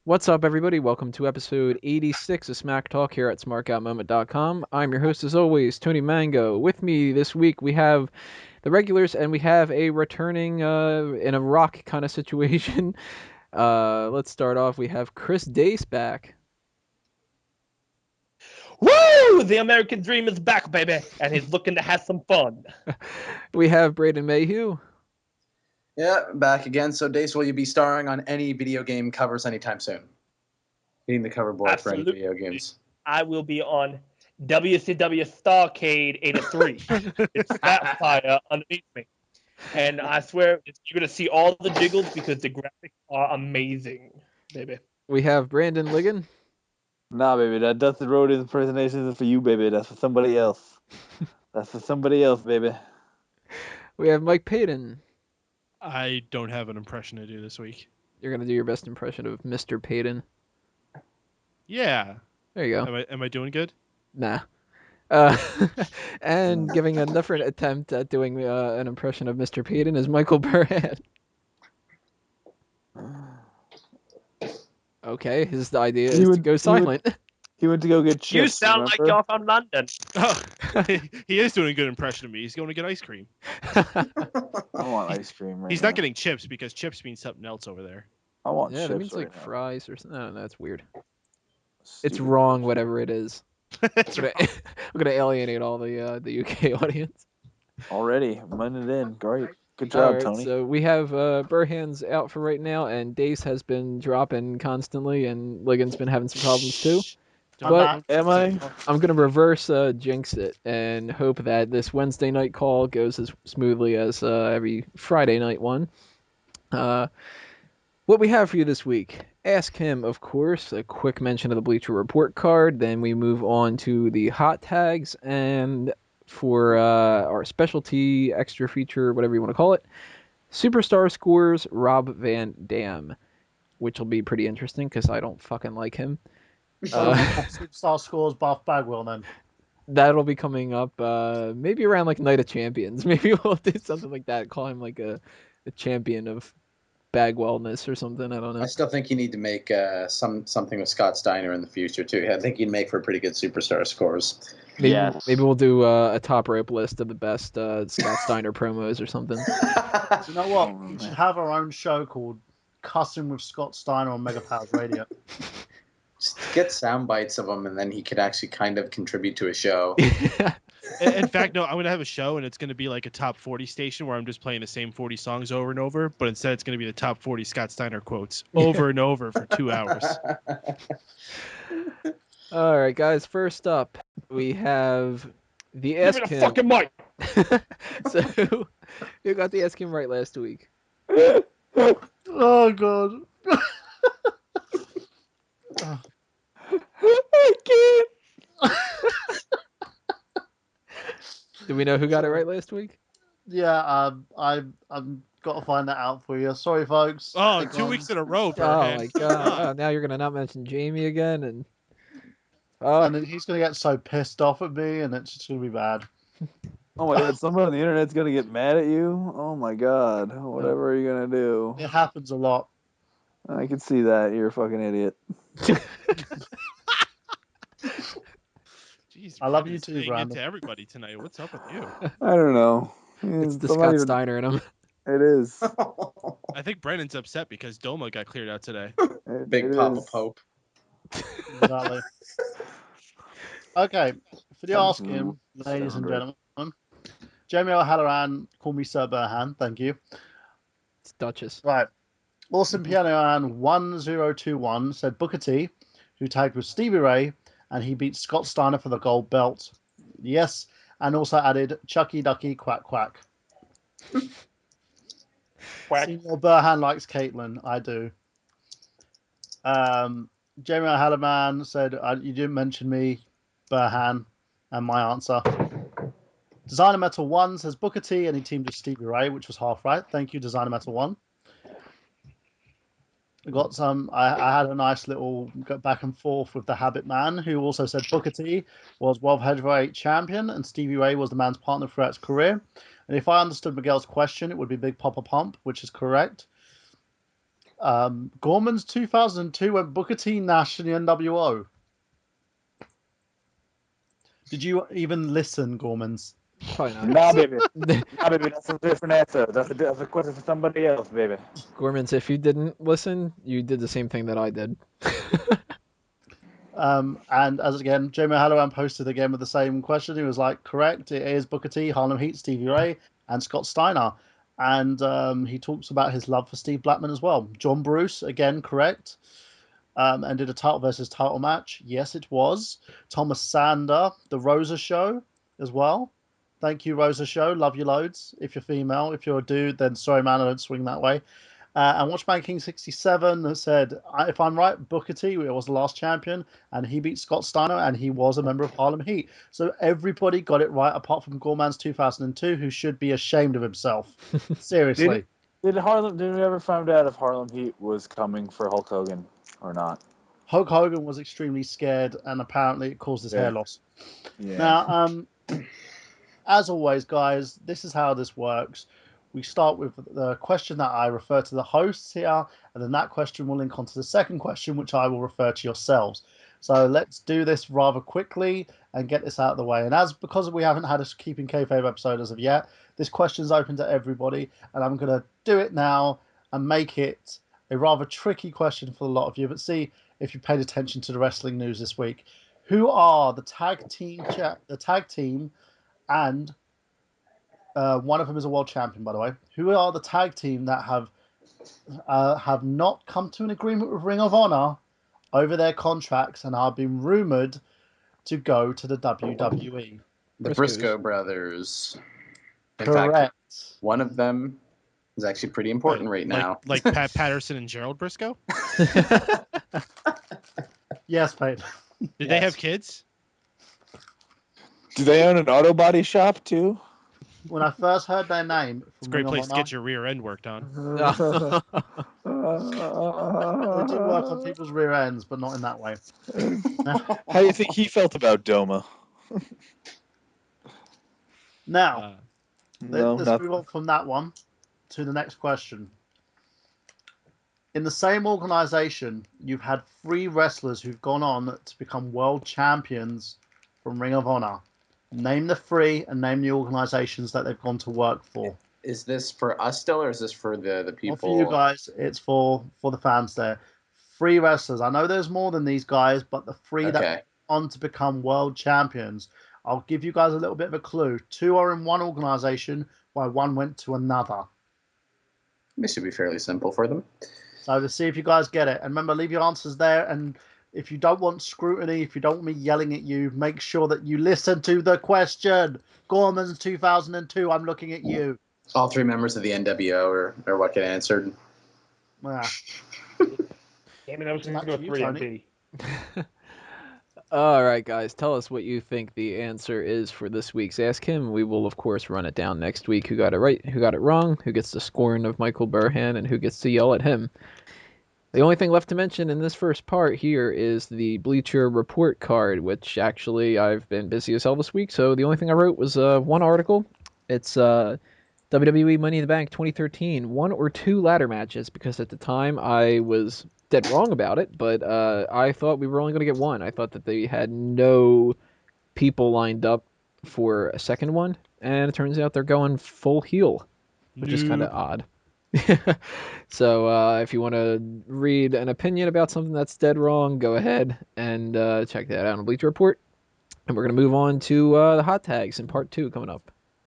What's up, everybody? Welcome to episode 86 of Smack Talk here at smarkoutmoment.com. I'm your host, as always, Tony Mango. With me this week, we have the regulars, and we have a returning in a rock kind of situation. Let's start off. We have Chris Dace back. Woo! The American dream is back, baby, and he's looking to have some fun. We have Braden Mayhew. Yeah, back again. So, Dace, will you be starring on any video game covers anytime soon? Hitting the cover board for any video games. I will be on WCW Starcade 83. It's that fire underneath me. And I swear, you're going to see all the jiggles because the graphics are amazing, baby. We have Brandon Ligon. Nah, baby, that Dusty Road impersonation isn't for you, baby. That's for somebody else. That's for somebody else, baby. We have Mike Payton. I don't have an impression to do this week. You're going to do your best impression of Mr. Payton. Yeah. There you go. Am I doing good? Nah. And giving a different attempt at doing an impression of Mr. Payton is Michael Burhan. Okay, his idea is to go silent. He went to go get chips. You sound like you're from London. Oh, he is doing a good impression of me. He's going to get ice cream. I want ice cream right He's now. not getting chips because chips means something else over there. I want Yeah, chips that means right like now. fries or something. I don't know, that's weird. It's Stupid. wrong, whatever it is. That's I'm right. gonna alienate all the UK audience. Already, I'm in it in. Great. Good All job, right, Tony. so we have Burhan's out for right now, and Dace has been dropping constantly, and Ligon's been having some problems too. But Am I? I'm gonna reverse jinx it and hope that this Wednesday night call goes as smoothly as every Friday night one. What we have for you this week? Ask Him, of course, a quick mention of the Bleacher Report card. Then we move on to the hot tags, and for our specialty extra feature, whatever you want to call it, Superstar Scores Rob Van Dam, which will be pretty interesting because I don't fucking like him. Superstar Scores Buff Bagwell then. That'll be coming up maybe around like Night of Champions. Maybe we'll do something like that. Call him like a champion of Bagwellness or something. I don't know. I still think you need to make something with Scott Steiner in the future, too. I think you'd make for pretty good Superstar Scores. Maybe we'll do a top rope list of the best Scott Steiner promos or something. You know what? We should have our own show called Cussing with Scott Steiner on Mega Powers Radio. Just get sound bites of him, and then he could actually kind of contribute to a show. In fact, no, I'm going to have a show, and it's going to be like a top 40 station where I'm just playing the same 40 songs over and over, but instead it's going to be the top 40 Scott Steiner quotes over and over for 2 hours. All right, guys. First up, we have the Give Ask me the Him. fucking mic. So, you got the Ask Him right last week. Oh god. I can't. Do we know who got it right last week? Yeah, I've got to find that out for you. Sorry, folks. Oh, 2 weeks in a row, Oh Burhan. my god! Oh, now you're gonna not mention Jamie again, and And then he's gonna get so pissed off at me, and it's just gonna be bad. Oh my god, someone on the internet's gonna get mad at you? Oh my god. Whatever are you gonna do? It happens a lot. I can see that. You're a fucking idiot. Jeez, I love Brandon you is too, laying Brandon. into everybody tonight. What's up with you? I don't know. it's the I'm not Scott even- Steiner in him. It is. I think Brandon's upset because Doma got cleared out today. Big It Papa is. Pope. Exactly. Okay, for the Comes Ask Him, ladies and 700. gentlemen, Jamie O'Halloran, call me Sir Burhan, thank you. It's Duchess. Right. Awesome Piano Man 1021 said Booker T, who tagged with Stevie Ray, and he beat Scott Steiner for the gold belt. Yes, and also added Chucky Ducky Quack Quack. Quack. Senior Burhan likes Caitlin. I do. Jamie O'Halloran said, you didn't mention me, Burhan, and my answer. Designer Metal 1 says Booker T, and he teamed with Stevie Ray, which was half right. Thank you, Designer Metal 1. Got some. I had a nice little back and forth with the Habit Man, who also said Booker T was World Heavyweight Champion, and Stevie Ray was the man's partner throughout his career. And if I understood Miguel's question, it would be Big Papa Pump, which is correct. Gorman's 2002 went Booker T, Nash, and the NWO. Did you even listen, Gormans? Probably not. Nah, baby. Nah, baby. That's a different answer. That's a question for somebody else, baby. Gormans, if you didn't listen, you did the same thing that I did. And as again, Jamie Halloran posted again with the same question. He was like, correct, it is Booker T, Harlem Heat, Stevie Ray, and Scott Steiner. And he talks about his love for Steve Blackman as well. John Bruce, again, correct. And did a title versus title match. Yes, it was. Thomas Sander, The Rosa Show as well. Thank you, Rosa Show. Love you loads. If you're female, if you're a dude, then sorry, man, I don't swing that way. And Watchman King 67 said, if I'm right, Booker T was the last champion, and he beat Scott Steiner, and he was a member of Harlem Heat. So everybody got it right, apart from Gorman's 2002, who should be ashamed of himself. Seriously. Did we ever find out if Harlem Heat was coming for Hulk Hogan or not? Hulk Hogan was extremely scared, and apparently it caused his hair loss. Yeah. Now, as always, guys, this is how this works. We start with the question that I refer to the hosts here, and then that question will link onto the second question, which I will refer to yourselves. So let's do this rather quickly and get this out of the way. And because we haven't had a Keeping Kayfabe episode as of yet, this question is open to everybody, and I'm going to do it now and make it a rather tricky question for a lot of you. But see if you paid attention to the wrestling news this week. Who are the tag team, and one of them is a world champion, by the way. Who are the tag team that have not come to an agreement with Ring of Honor over their contracts and are being rumored to go to the WWE? The Briscoe brothers. In Correct. fact, one of them is actually pretty important right now. Like Pat Patterson and Gerald Briscoe? Yes, Pete. Did they have kids? Do they own an auto body shop too? When I first heard their name, It's a great place to get your rear end worked on. They do work on people's rear ends, but not in that way. How do you think he felt about Doma? Now, No, let's not. move on from that one to the next question. In the same organization, you've had 3 wrestlers who've gone on to become world champions from Ring of Honor. Name the 3 and name the organizations that they've gone to work for. Is this for us still, or is this for the people? Not for you guys, it's for the fans there. 3 wrestlers. I know there's more than these guys, but the 3 that went on to become world champions. I'll give you guys a little bit of a clue. 2 are in one organization, while 1 went to another. This should be fairly simple for them. So to see if you guys get it. And remember, leave your answers there. And if you don't want scrutiny, if you don't want me yelling at you, make sure that you listen to the question. Gorman's 2002, I'm looking at you. All 3 members of the NWO or what get answered. Yeah. Damn it, I was going to go 3MD. All right, guys, tell us what you think the answer is for this week's Ask Him. We will, of course, run it down next week. Who got it right, who got it wrong, who gets the scorn of Michael Burhan, and who gets to yell at him. The only thing left to mention in this first part here is the Bleacher report card, which actually I've been busy as hell this week, so the only thing I wrote was one article. It's WWE Money in the Bank 2013, 1 or 2 ladder matches, because at the time I was dead wrong about it, but I thought we were only going to get 1. I thought that they had no people lined up for a second one, and it turns out they're going full heel, which is kind of odd. So if you want to read an opinion about something that's dead wrong, go ahead and check that out on Bleacher Report. And we're going to move on to the hot tags in part 2 coming up.